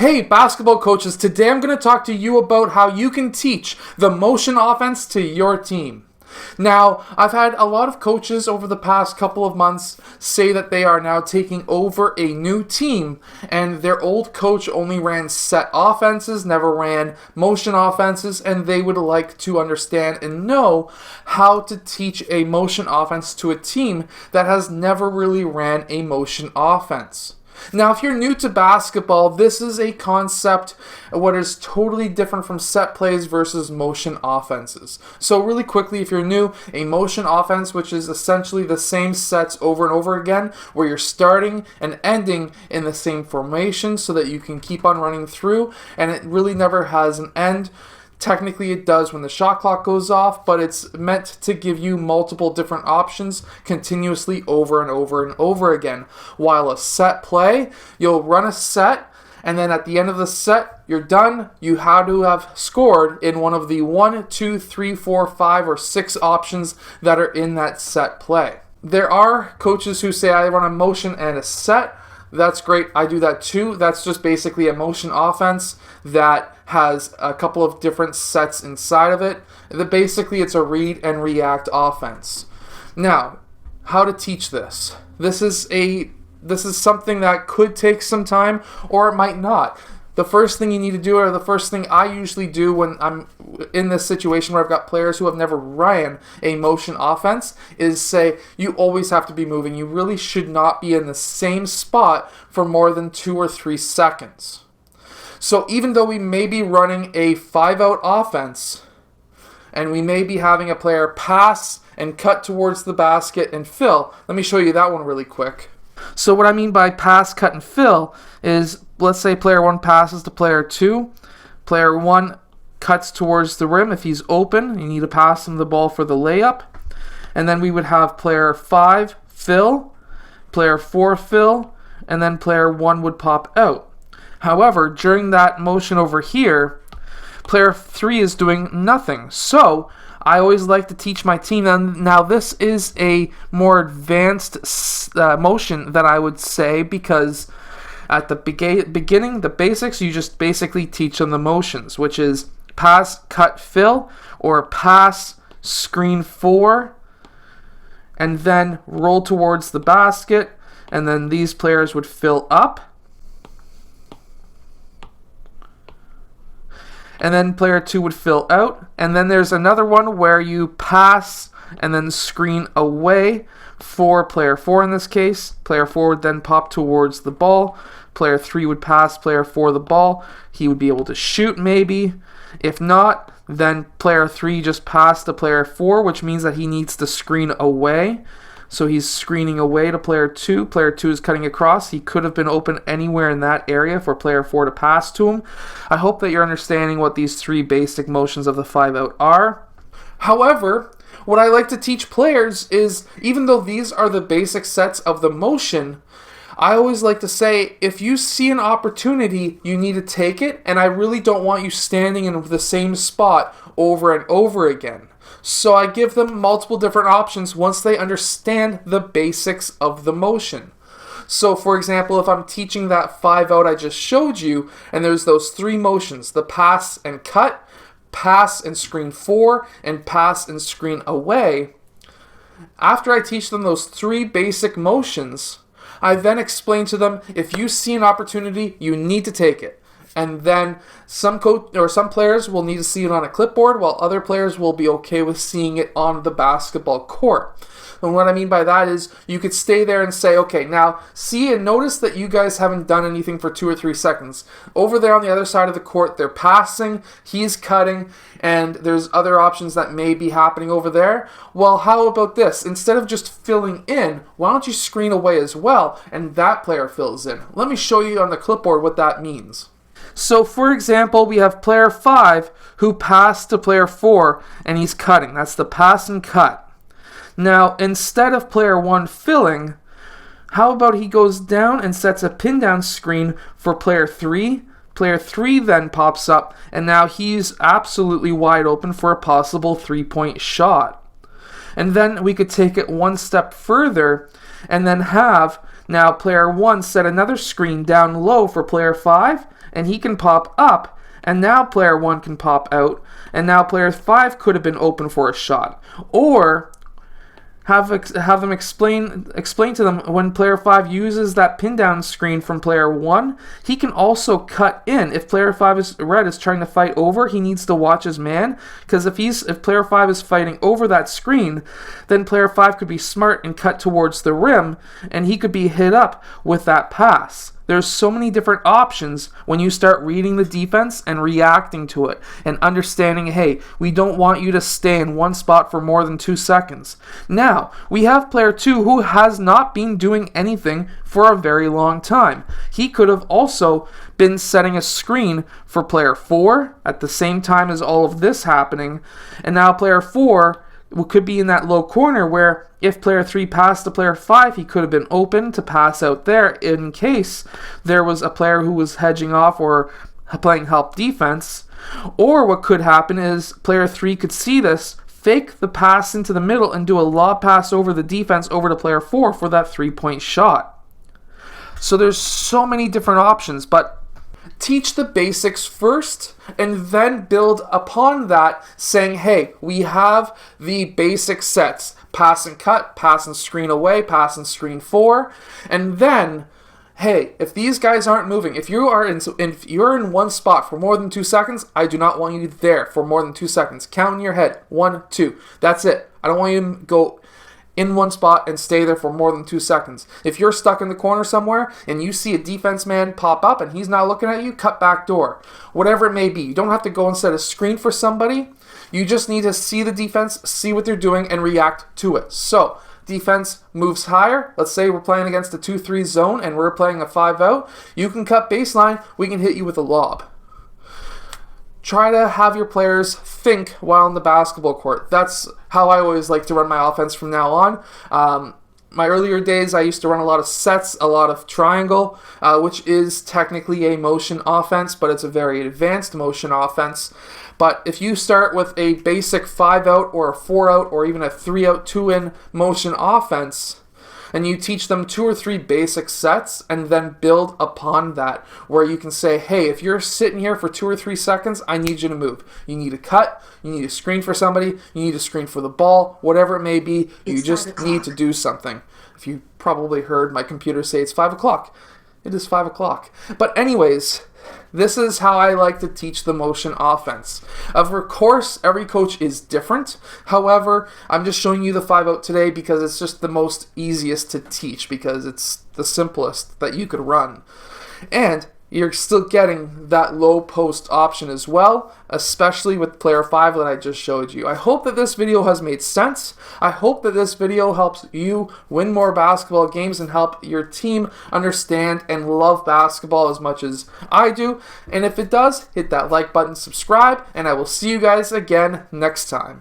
Hey, basketball coaches, today I'm going to talk to you about how you can teach the motion offense to your team. Now, I've had a lot of coaches over the past couple of months say that they are now taking over a new team, and their old coach only ran set offenses, never ran motion offenses, and they would like to understand and know how to teach a motion offense to a team that has never really ran a motion offense. Now, if you're new to basketball, this is a concept what is totally different from set plays versus motion offenses. So really quickly, if you're new, a motion offense, which is essentially the same sets over and over again, where you're starting and ending in the same formation so that you can keep on running through, and it really never has an end. Technically, it does when the shot clock goes off, but it's meant to give you multiple different options continuously over and over and over again. While a set play, you'll run a set, and then at the end of the set, you're done. You have to have scored in one of the 1, 2, 3, 4, 5, or 6 options that are in that set play. There are coaches who say, I run a motion and a set. That's great. I do that too. That's just basically a motion offense that has a couple of different sets inside of it. Basically, it's a read and react offense. Now, how to teach this? This is something that could take some time, or it might not. The first thing you need to do, or the first thing I usually do when I'm in this situation where I've got players who have never ran a motion offense, is say, you always have to be moving. You really should not be in the same spot for more than 2 or 3 seconds. So even though we may be running a 5-out offense, and we may be having a player pass and cut towards the basket and fill, let me show you that one really quick. So what I mean by pass, cut, and fill is, let's say player 1 passes to player 2. Player 1 cuts towards the rim. If he's open, you need to pass him the ball for the layup. And then we would have player 5 fill, player 4 fill, and then player 1 would pop out. However, during that motion over here, player 3 is doing nothing. So I always like to teach my team, and now this is a more advanced motion that I would say, because at the beginning, the basics, you just basically teach them the motions, which is pass, cut, fill, or pass, screen 4, and then roll towards the basket, and then these players would fill up. And then player 2 would fill out. And then there's another one where you pass and then screen away for player 4 in this case. Player 4 would then pop towards the ball. Player 3 would pass player 4 the ball. He would be able to shoot maybe. If not, then player 3 just passed to player 4, which means that he needs to screen away. So he's screening away to player 2. Player 2 is cutting across. He could have been open anywhere in that area for player 4 to pass to him. I hope that you're understanding what these 3 basic motions of the 5-out are. However, what I like to teach players is, even though these are the basic sets of the motion, I always like to say, if you see an opportunity, you need to take it, and I really don't want you standing in the same spot over and over again. So I give them multiple different options once they understand the basics of the motion. So for example, if I'm teaching that 5-out I just showed you, and there's those 3 motions, the pass and cut, pass and screen 4, and pass and screen away, after I teach them those 3 basic motions, I then explain to them, if you see an opportunity, you need to take it. And then some players will need to see it on a clipboard, while other players will be okay with seeing it on the basketball court. And what I mean by that is, you could stay there and say, okay, now see and notice that you guys haven't done anything for 2 or 3 seconds. Over there on the other side of the court, they're passing, he's cutting, and there's other options that may be happening over there. Well, how about this? Instead of just filling in, why don't you screen away as well, and that player fills in? Let me show you on the clipboard what that means. So, for example, we have player 5 who passed to player 4, and he's cutting. That's the pass and cut. Now, instead of player 1 filling, how about he goes down and sets a pin down screen for player 3? Player 3 then pops up, and now he's absolutely wide open for a possible 3-point shot. And then we could take it one step further and then have now player 1 set another screen down low for player 5, and he can pop up, and now player 1 can pop out, and now player 5 could have been open for a shot. Or have them explain to them when player 5 uses that pin down screen from player 1, he can also cut in. If player 5 is trying to fight over, he needs to watch his man, because if player 5 is fighting over that screen, then player 5 could be smart and cut towards the rim, and he could be hit up with that pass. There's so many different options when you start reading the defense and reacting to it and understanding, hey, we don't want you to stay in one spot for more than 2 seconds. Now, we have player 2 who has not been doing anything for a very long time. He could have also been setting a screen for player 4 at the same time as all of this happening, and now player 4 could be in that low corner where if player 3 passed to player 5, he could have been open to pass out there in case there was a player who was hedging off or playing help defense. Or what could happen is player 3 could see this, fake the pass into the middle, and do a lob pass over the defense over to player 4 for that 3-point shot. So there's so many different options, but teach the basics first and then build upon that, saying, hey, we have the basic sets: pass and cut, pass and screen away, pass and screen 4, and then, hey, if these guys aren't moving, if you're in one spot for more than 2 seconds, I do not want you there for more than 2 seconds. Count in your head, 1, 2. That's it. I don't want you to go in one spot and stay there for more than 2 seconds. If you're stuck in the corner somewhere and you see a defense man pop up and he's not looking at you, cut back door. Whatever it may be. You don't have to go and set a screen for somebody. You just need to see the defense, see what they're doing, and react to it. So, defense moves higher. Let's say we're playing against a 2-3 zone and we're playing a 5-out. You can cut baseline. We can hit you with a lob. Try to have your players think while on the basketball court. That's how I always like to run my offense from now on. My earlier days, I used to run a lot of sets, a lot of triangle, which is technically a motion offense, but it's a very advanced motion offense. But if you start with a basic 5-out or a 4-out or even a 3-out 2-in motion offense, and you teach them 2 or 3 basic sets and then build upon that, where you can say, hey, if you're sitting here for 2 or 3 seconds, I need you to move. You need to cut, you need to screen for somebody, you need to screen for the ball, whatever it may be, you just need to do something. If you probably heard my computer say it's 5 o'clock. It is 5 o'clock. But anyways, this is how I like to teach the motion offense. Of course, every coach is different. However, I'm just showing you the 5-out today because it's just the most easiest to teach, because it's the simplest that you could run. And you're still getting that low post option as well, especially with player 5 that I just showed you. I hope that this video has made sense. I hope that this video helps you win more basketball games and help your team understand and love basketball as much as I do. And if it does, hit that like button, subscribe, and I will see you guys again next time.